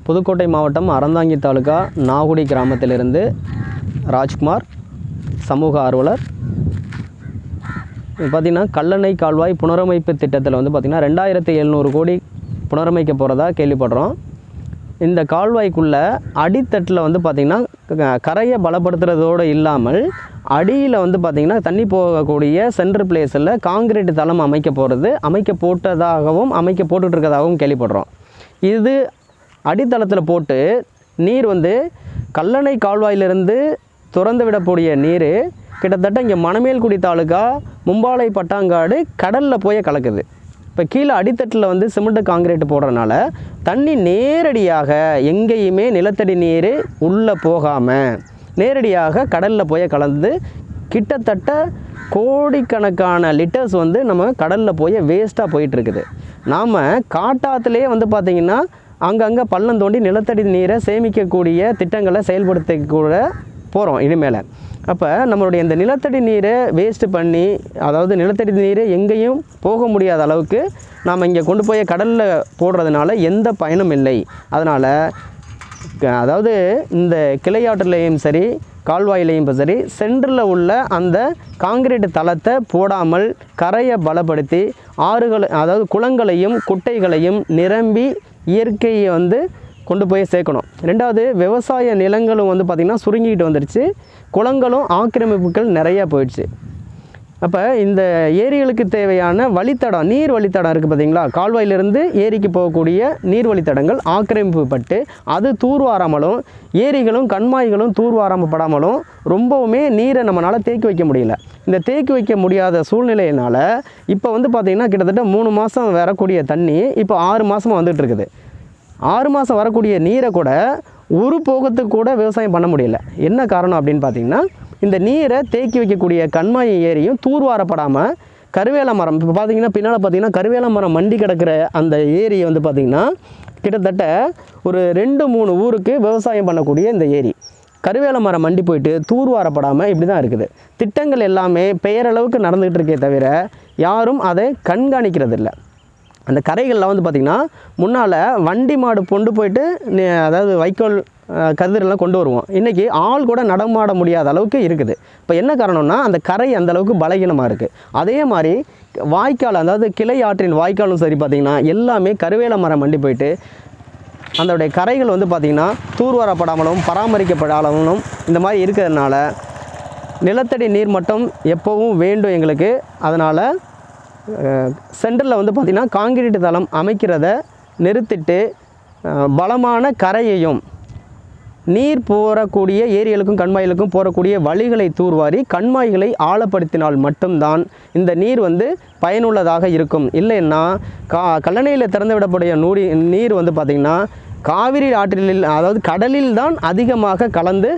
புதுக்கோட்டை மாவட்டம் அறந்தாங்கி தாலுகா நாகுடி கிராமத்திலிருந்து ராஜ்குமார், சமூக ஆர்வலர். பார்த்திங்கன்னா கல்லணை கால்வாய் புனரமைப்பு திட்டத்தில் வந்து பார்த்திங்கன்னா 2700 கோடி புனரமைக்க போகிறதா கேள்விப்படுறோம். இந்த கால்வாய்க்குள்ளே அடித்தட்டில் வந்து பார்த்திங்கன்னா கரையை பலப்படுத்துறதோடு இல்லாமல் அடியில் வந்து பார்த்திங்கன்னா தண்ணி போகக்கூடிய சென்ட்ரு பிளேஸில் காங்கிரீட் தளம் அமைக்க போட்டுட்ருக்கதாகவும் கேள்விப்படுறோம். இது அடித்தளத்தில் போட்டு நீர் வந்து கல்லணை கால்வாயிலிருந்து திறந்து விடக்கூடிய நீர் கிட்டத்தட்ட இங்கே மணமேல்குடி தாலுகா மும்பாலை பட்டாங்காடு கடலில் போய் கலக்குது. இப்போ கீழே அடித்தட்டில் வந்து சிமெண்ட்டு காங்கிரீட் போடுறதுனால தண்ணி நேரடியாக எங்கேயுமே நிலத்தடி நீர் உள்ளே போகாமல் நேரடியாக கடலில் போய் கலந்து கிட்டத்தட்ட கோடிக்கணக்கான லிட்டர்ஸ் வந்து நம்ம கடலில் போய் வேஸ்ட்டாக போயிட்டுருக்குது. நாம் காட்டாற்றுலேயே வந்து பார்த்திங்கன்னா அங்கங்கே பள்ளம் தோண்டி நிலத்தடி நீரை சேமிக்கக்கூடிய திட்டங்களை செயல்படுத்த கூட போகிறோம் இனிமேல். அப்போ நம்மளுடைய இந்த நிலத்தடி நீரை வேஸ்ட்டு பண்ணி, அதாவது நிலத்தடி நீரை எங்கேயும் போக முடியாத அளவுக்கு நாம் இங்கே கொண்டு போய் கடலில் போடுறதுனால எந்த பயனும் இல்லை. அதனால் அதாவது இந்த கிளையாற்றுலையும் சரி கால்வாயிலையும் சரி சென்டரில் உள்ள அந்த காங்கிரீட் தளத்தை போடாமல் கரையை பலப்படுத்தி ஆறுகள், அதாவது குளங்களையும் குட்டைகளையும் நிரம்பி இயற்கையை வந்து கொண்டு போய் சேர்க்கணும். ரெண்டாவது, விவசாய நிலங்களும் வந்து பார்த்திங்கன்னா சுருங்கிட்டு வந்துடுச்சு, குளங்களும் ஆக்கிரமிப்புகள் நிறையா போயிடுச்சு. அப்போ இந்த ஏரிகளுக்கு தேவையான வழித்தடம், நீர் வழித்தடம் இருக்குது பார்த்திங்களா, கால்வாயிலிருந்து ஏரிக்கு போகக்கூடிய நீர் வழித்தடங்கள் ஆக்கிரமிப்பு பட்டு அது தூர்வாராமலும் ஏரிகளும் கண்மாய்களும் தூர்வாராமப்படாமலும் ரொம்பவுமே நீரை நம்மளால் தேக்கி வைக்க முடியல. இந்த தேக்கி வைக்க முடியாத சூழ்நிலையினால் இப்போ வந்து பார்த்திங்கன்னா கிட்டத்தட்ட 3 மாதம் வரக்கூடிய தண்ணி இப்போ 6 மாதமாக வந்துட்டு இருக்குது. 6 மாதம் வரக்கூடிய நீரை கூட ஒரு போகத்துக்கு கூட விவசாயம் பண்ண முடியல. என்ன காரணம் அப்படின்னு பார்த்திங்கன்னா, இந்த நீரை தேக்கி வைக்கக்கூடிய கண்மாய் ஏரியும் தூர்வாரப்படாமல் கருவேல மரம், இப்போ பார்த்திங்கன்னா பின்னால் பார்த்திங்கன்னா கருவேல மரம் மண்டி கிடக்கிற அந்த ஏரியை வந்து பார்த்திங்கன்னா கிட்டத்தட்ட ஒரு 2-3 ஊருக்கு விவசாயம் பண்ணக்கூடிய இந்த ஏரி கருவேல மரம் மண்டி போயிட்டு தூர்வாரப்படாமல் இப்படி தான் இருக்குது. திட்டங்கள் எல்லாமே பெயரளவுக்கு நடந்துகிட்டு இருக்கே தவிர யாரும் அதை கண்காணிக்கிறது இல்லை. அந்த கரைகளில் வந்து பார்த்திங்கன்னா முன்னால் வண்டி மாடு கொண்டு போயிட்டு அதாவது வைக்கோல் கதிரெல்லாம் கொண்டு வருவோம். இன்றைக்கி ஆள் கூட நடமாட முடியாத அளவுக்கு இருக்குது. இப்போ என்ன காரணம்னா அந்த கரை அந்தளவுக்கு பலகீனமாக இருக்குது. அதே மாதிரி வாய்க்கால், அதாவது கிளை ஆற்றின் வாய்க்காலும் சரி பார்த்திங்கன்னா எல்லாமே கருவேல மரம் மண்டி போயிட்டு அதோடைய கரைகள் வந்து பார்த்திங்கன்னா தூர்வாரப்படாமலும் பராமரிக்கப்படாமலும் இந்த மாதிரி இருக்கிறதுனால நிலத்தடி நீர் மட்டம் எப்போவும் வேண்டும் எங்களுக்கு. அதனால் சென்டரில் வந்து பார்த்திங்கன்னா காங்கிரீட் தளம் அமைக்கிறத நிறுத்திட்டு பலமான கரையையும் நீர் போகக்கூடிய ஏரிகளுக்கும் கண்மாய்களுக்கும் போகக்கூடிய வழிகளை தூர்வாரி கண்மாய்களை ஆழப்படுத்தினால் மட்டும்தான் இந்த நீர் வந்து பயனுள்ளதாக இருக்கும். இல்லைன்னா கல்லணையில் திறந்து விடக்கூடிய நீர் வந்து பார்த்திங்கன்னா காவிரி ஆற்றில், அதாவது கடலில் தான் அதிகமாக கலந்து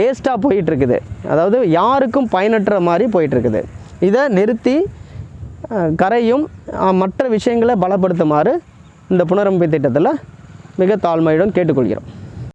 வேஸ்ட்டாக போயிட்டுருக்குது. அதாவது யாருக்கும் பயனற்ற மாதிரி போயிட்டுருக்குது. இதை நிறுத்தி கரையும் மற்ற விஷயங்களை பலப்படுத்துமாறு இந்த புனரமைப்பு திட்டத்தில் மிக தாழ்மையுடன் கேட்டுக்கொள்கிறோம்.